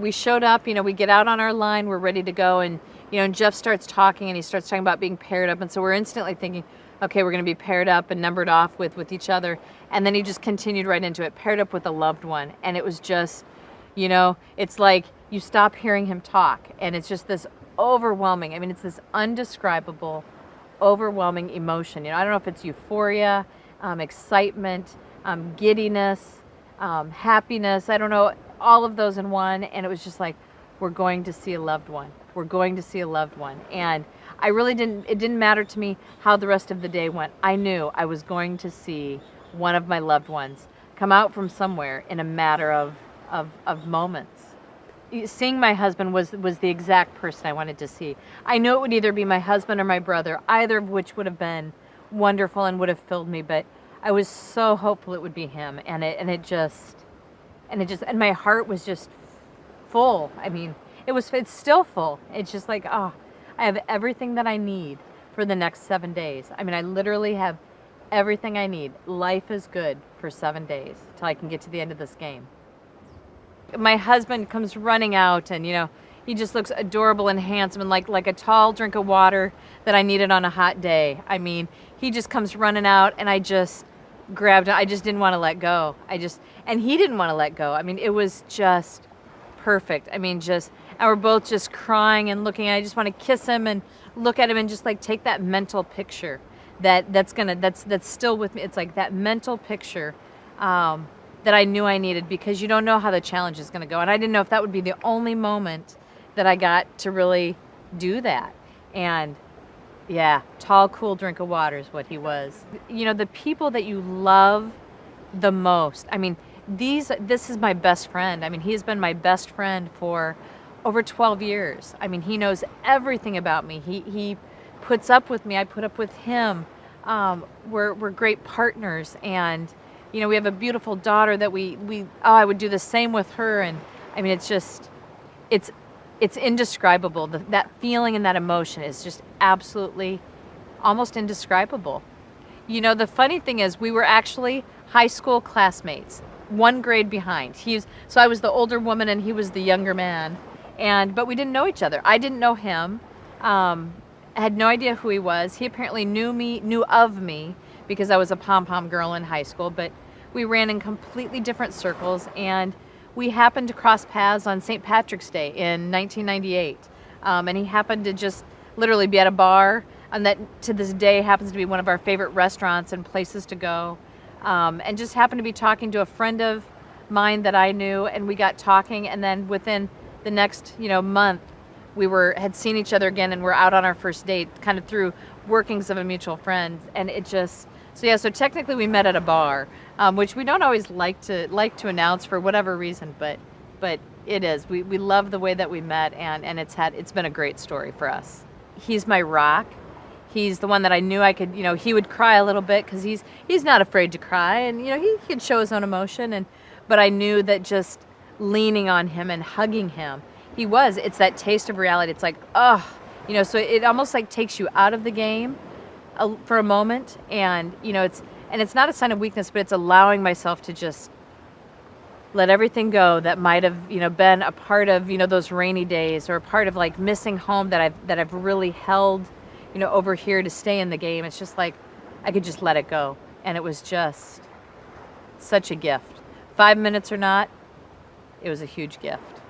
We showed up, we get out on our line, we're ready to go, and Jeff starts talking, and he starts talking about being paired up, and so we're instantly thinking, okay, we're going to be paired up and numbered off with each other. And then he just continued right into it, paired up with a loved one. And it was just, it's like you stop hearing him talk, and it's just this overwhelming, it's this undescribable, overwhelming emotion. I don't know if it's euphoria, excitement, giddiness, happiness, I don't know, all of those in one. And it was just like, we're going to see a loved one. We're going to see a loved one. And it didn't matter to me how the rest of the day went. I knew I was going to see one of my loved ones come out from somewhere in a matter of moments. Seeing my husband was the exact person I wanted to see. I knew it would either be my husband or my brother, either of which would have been wonderful and would have filled me, but I was so hopeful it would be him, and my heart was just full. It's still full. It's just like, I have everything that I need for the next 7 days. I literally have everything I need. Life is good for 7 days till I can get to the end of this game. My husband comes running out, and he just looks adorable and handsome, and like a tall drink of water that I needed on a hot day. He just comes running out, and I just grabbed it. I just didn't want to let go. And he didn't want to let go. it was just perfect. And we're both just crying and looking. I just want to kiss him and look at him and just like take that mental picture that's still with me. It's like that mental picture that I knew I needed, because you don't know how the challenge is going to go. And I didn't know if that would be the only moment that I got to really do that. And yeah, tall, cool drink of water is what he was. The people that you love the most. This is my best friend. He has been my best friend for over 12 years. He knows everything about me. He puts up with me. I put up with him. We're great partners, and we have a beautiful daughter that I would do the same with her. And it's indescribable. That feeling and that emotion is just absolutely almost indescribable. The funny thing is, we were actually high school classmates, one grade behind. So I was the older woman and he was the younger man. But we didn't know each other. I didn't know him. I had no idea who he was. He apparently knew of me because I was a pom-pom girl in high school, but we ran in completely different circles, and we happened to cross paths on St. Patrick's Day in 1998. And he happened to just literally be at a bar, and that to this day happens to be one of our favorite restaurants and places to go. And just happened to be talking to a friend of mine that I knew, and we got talking, and then within the next month we had seen each other again, and we're out on our first date, kind of through workings of a mutual friend. And so technically we met at a bar, which we don't always like to announce for whatever reason, but it is. We love the way that we met, and it's been a great story for us. He's my rock. He's the one that I knew I could, he would cry a little bit because he's not afraid to cry, and he could show his own emotion, but I knew that just leaning on him and hugging him, it's that taste of reality. It's like, so it almost like takes you out of the game for a moment, and it's not a sign of weakness, but it's allowing myself to just let everything go that might have been a part of those rainy days, or a part of like missing home that I've really held over here to stay in the game. It's just like I could just let it go, and it was just such a gift. 5 minutes or not, it was a huge gift.